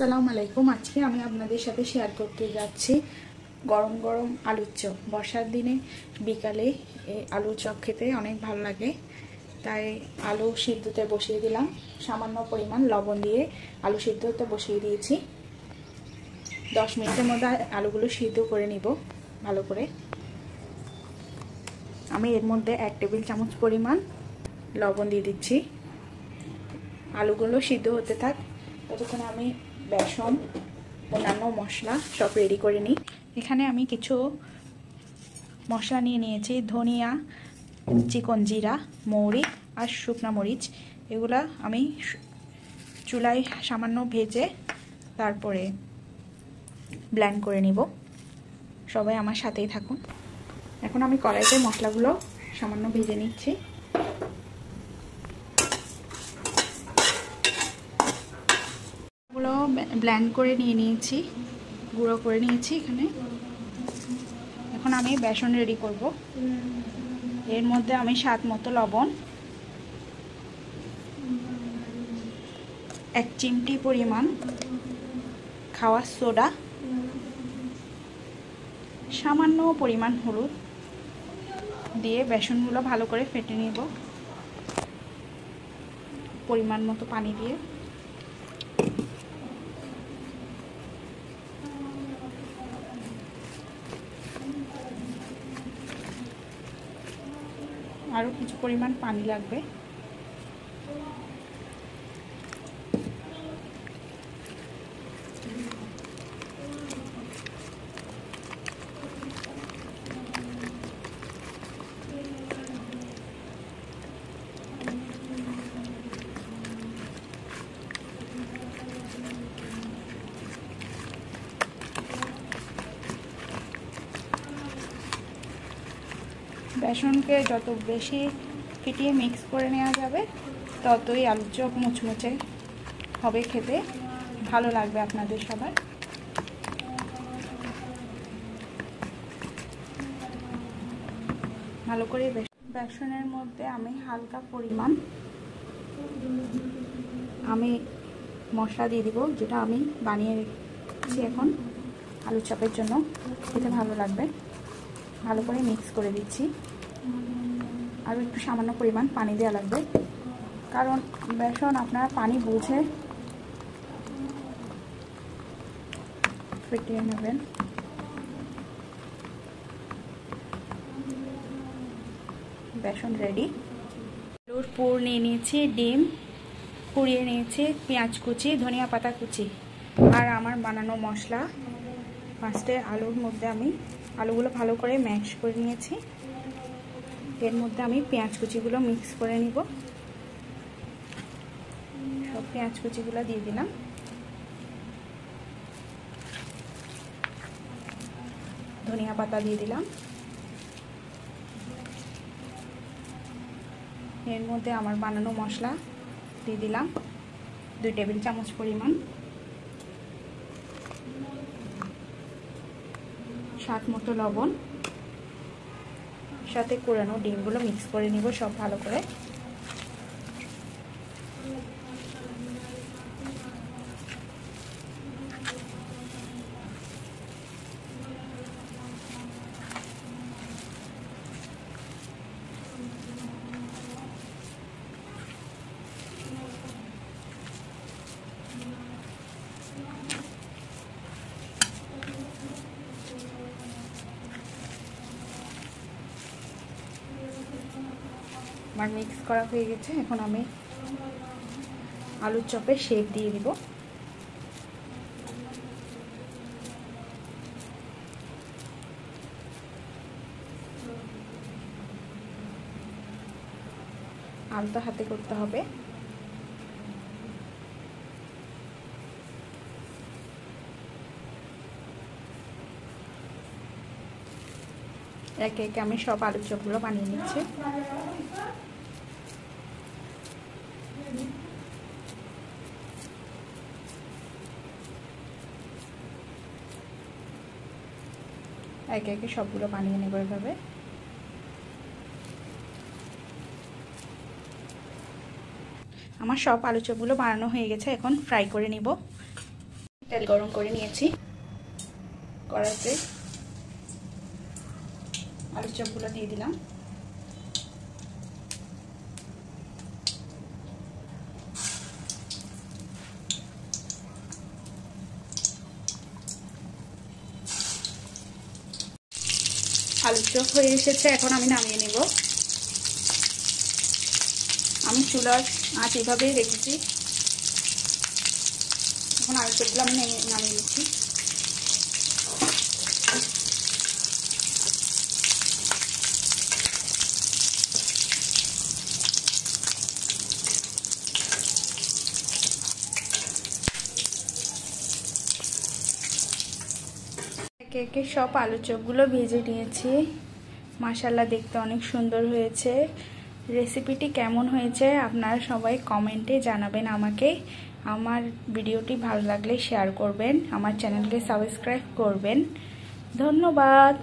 আসসালামু আলাইকুম। আজকে আমি আপনাদের সাথে শেয়ার করতে যাচ্ছি গরম গরম আলুর চপ। বর্ষার দিনে বিকালে এই আলুর চপ খেতে অনেক ভালো লাগে, তাই আলু সিদ্ধতে বসিয়ে দিলাম। সামান্য পরিমাণ লবণ দিয়ে আলু সিদ্ধতে বসিয়ে দিয়েছি। 10 মিনিটের মধ্যে আলুগুলো সিদ্ধ করে নিব ভালো করে। আমি এর মধ্যে 1 টেবিল চামচ পরিমাণ লবণ দিয়ে দিচ্ছি। আলুগুলো সিদ্ধ হতে থাক, ততক্ষণে আমি বেসন অন্যান্য মশলা সব রেডি করে নিই। এখানে আমি কিছু মশলা নিয়ে নিয়েছি। ধনিয়া, চিকন জিরা, মৌরি আর শুকনা মরিচ। এগুলা আমি চুলায় সামান্য ভেজে তারপরে ব্লেন্ড করে নিব। সবাই আমার সাথেই থাকুন। এখন আমি কড়াইতে মশলাগুলো সামান্য ভেজে নিচ্ছি। ব্লেন্ড করে নিয়েছি, গুঁড়ো করে নিয়েছি। এখন আমি বেসন রেডি করব। এর মধ্যে আমি স্বাদ মতো লবণ, 1 চিমটি পরিমাণ খাওয়ার সোডা, সামান্য পরিমাণ হলুদ দিয়ে বেসনগুলো ভালো করে ফেটে নেব পরিমাণ মতো পানি দিয়ে। আরও কিছু পরিমাণ পানি লাগবে। বেসনকে যত বেশি ফিটিয়ে মিক্স করে নেওয়া যাবে, ততই আলুর চপ মুচমুচে হবে, খেতে ভালো লাগবে আপনাদের সবার। ভালো করে বেসনের মধ্যে আমি হালকা পরিমাণ মশলা দিয়ে দিব, যেটা আমি বানিয়ে রেখেছি এখন আলুর চপের জন্য। খেতে ভালো লাগবে। ভালো করে মিক্স করে দিচ্ছি। আর একটু সামান্য পরিমাণ পানি দেওয়া লাগবে, কারণ বেসন আপনারা পানি বুঝে ফেটিয়ে নেবেন। বেসন রেডি। আলুর পুর নিয়ে নিয়েছি, ডিম পুড়িয়ে নিয়েছি, পেঁয়াজ কুচি, ধনিয়া পাতা কুচি আর আমার বানানো মশলা। ফার্স্টে আলুর মধ্যে আমি আলুগুলো ভালো করে ম্যাশ করে নিয়েছি। এর মধ্যে আমি পেঁয়াজ কুচিগুলো মিক্স করে নিব। সব পেঁয়াজ কুচিগুলো দিয়ে দিলাম। ধনিয়া পাতা দিয়ে দিলাম। এর মধ্যে আমার বানানো মশলা দিয়ে দিলাম 2 টেবিল চামচ পরিমাণ। স্বাদ মতো লবণ, সাথে কুড়ানো ডিমগুলো মিক্স করে নিব সব ভালো করে। আমার মিক্স করা হয়ে গেছে। এখন আমি আলুর চপের শেপ দিয়ে দিব। আলতো হাতে করতে হবে। একে একে আমি সব আলুর চপগুলো বানিয়ে নিচ্ছি। একে একে সবগুলো বানিয়ে নেব এভাবে। আমার সব আলু চপগুলো বানানো হয়ে গেছে, এখন ফ্রাই করে নিব। তেল গরম করে নিয়েছি। কড়াইতে আলুর চপগুলো দিয়ে দিলাম। আলুর চপ হয়ে এসেছে, এখন আমি নামিয়ে নিব। আমি চুলার আঁচ এভাবেই রেখেছি। এখন আলুর চপগুলো আমি নামিয়ে নিচ্ছি। একে একে সব আলুর চপগুলো ভেজে নিয়েছি। মাশাআল্লাহ, দেখতে অনেক সুন্দর হয়েছে। রেসিপিটি কেমন হয়েছে আপনারা সবাই কমেন্টে জানাবেন আমাকে। আমার ভিডিওটি ভালো লাগলে শেয়ার করবেন, আমার চ্যানেলকে সাবস্ক্রাইব করবেন। ধন্যবাদ।